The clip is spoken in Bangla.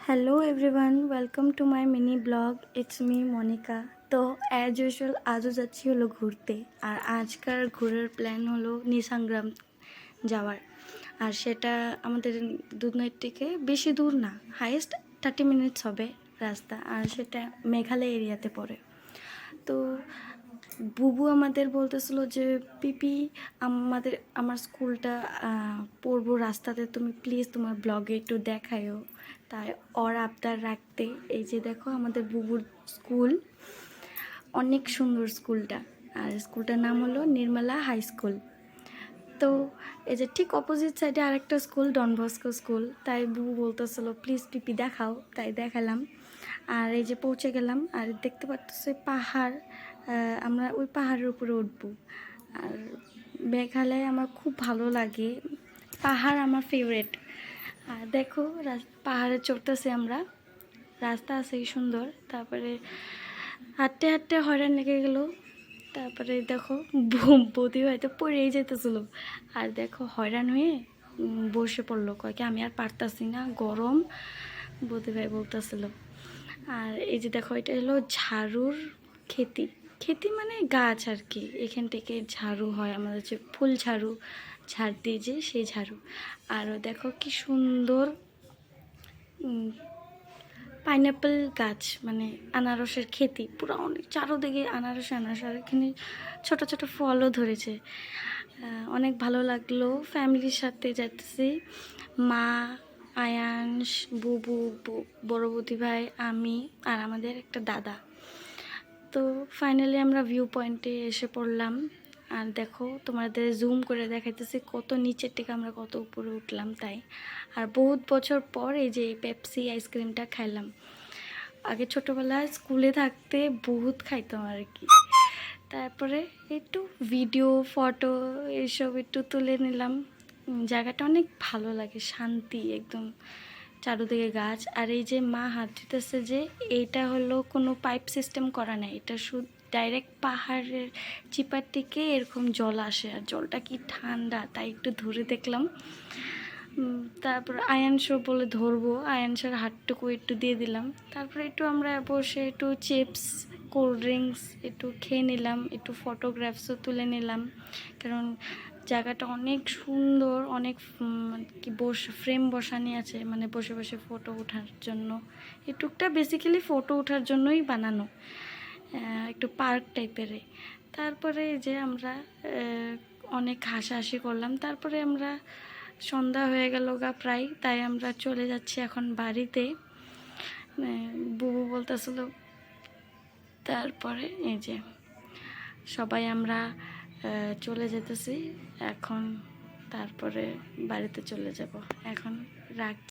Hello everyone welcome to my mini blog it's me Monica. तो एज यूजुअल आजও যাচ্ছি হলো ঘুরতে। আর আজকার ঘোরার প্ল্যান হলো নিসাংগ্রাম যাওয়ার। আর সেটা আমাদের দুধনৈ থেকে বেশি দূর না, হাইয়েস্ট 30 মিনিটস হবে রাস্তা। আর সেটা মেঘালয় এরিয়াতে পড়ে। তো বুবু আমাদের বলতেছিল যে পিপি আমার স্কুলটা পড়বো রাস্তাতে, তুমি প্লিজ তোমার ব্লগে একটু দেখায়ও। তাই ওর আবদার রাখতে এই যে দেখো আমাদের বুবুর স্কুল, অনেক সুন্দর স্কুলটা। আর স্কুলটার নাম হলো নির্মলা হাই স্কুল। তো এই যে ঠিক অপোজিট সাইডে আরেকটা স্কুল ডন বস্কো স্কুল। তাই বুবু বলতেছিল প্লিজ পিপি দেখাও, তাই দেখালাম। আর এই যে পৌঁছে গেলাম, আর দেখতে পাচ্ছি পাহাড়, আমরা ওই পাহাড়ের উপরে উঠবো। আর মেঘালয় আমার খুব ভালো লাগে, পাহাড় আমার ফেভারেট। আর দেখো পাহাড়ে চড়তেছি আমরা, রাস্তা আছে সুন্দর। তারপরে হাঁটতে হাঁটতে হয়রান লেগে গেল। তারপরে দেখো বৌদি হয়তো পড়েই যেতেছিল। আর দেখো হয়রান হয়ে বসে পড়লো, কয় কি আমি আর পারতাছি না, গরম, বৌদি ভাই বলতেছিল। আর এই যে দেখো এটা হলো ঝাড়ুর খেতি, খেতি মানে গাছ আর কি। এখান থেকে ঝাড়ু হয়, আমাদের যে ফুল ঝাড়ু ঝাড় দিয়ে যে সেই ঝাড়ু। আর দেখো কি সুন্দর পাইনঅ্যাপেল গাছ, মানে আনারসের খেতি পুরো অনেক চারোদিকে আনারস আনারস। আর এখানে ছোট ছোট ফলও ধরেছে, অনেক ভালো লাগলো। ফ্যামিলির সাথে যাচ্ছি, মা, আয়াংশ, বুবু, বড় বৌদি ভাই, আমি আর আমাদের একটা দাদা। তো ফাইনালি আমরা ভিউ পয়েন্টে এসে পড়লাম। আর দেখো তোমাদের জুম করে দেখাইতেছি কত নিচের থেকে আমরা কত উপরে উঠলাম তাই। আর বহুত বছর পর এই যে পেপসি আইসক্রিমটা খাইলাম। আগে ছোটোবেলায় স্কুলে থাকতে বহুত খাইতাম আর কি। তারপরে একটু ভিডিও ফটো এইসব একটু তুলে নিলাম। জায়গাটা অনেক ভালো লাগে, শান্তি একদম, চারোদিকে গাছ। আর এই যে মা হাত দিতেছে যে এইটা হলো কোনো পাইপ সিস্টেম করা নাই, এটা শুধু ডাইরেক্ট পাহাড়ের চিপার থেকে এরকম জল আসে। আর জলটা কি ঠান্ডা, তাই একটু ধরে দেখলাম। তারপর আয়ানশো বলে ধরবো, আয়ানশোর হাতটুকু একটু দিয়ে দিলাম। তারপরে একটু আমরা বসে একটু চিপস, কোল্ড ড্রিঙ্কস একটু খেয়ে নিলাম, একটু ফটোগ্রাফসও তুলে নিলাম। কারণ জায়গাটা অনেক সুন্দর, অনেক কি ফ্রেম বসানি আছে, মানে বসে বসে ফটো ওঠার জন্য। এই টুকটা বেসিক্যালি ফটো ওঠার জন্যই বানানো, একটু পার্ক টাইপের। তারপরে যে আমরা অনেক হাসাহাসি করলাম। তারপরে আমরা সন্ধ্যা হয়ে গেল গা প্রায়, তাই আমরা চলে যাচ্ছি এখন বাড়িতে। বুবু বলতেছিল। তারপরে এই যে সবাই আমরা চলে যেতেছি এখন, তারপরে বাড়িতে চলে যাব। এখন রাখ।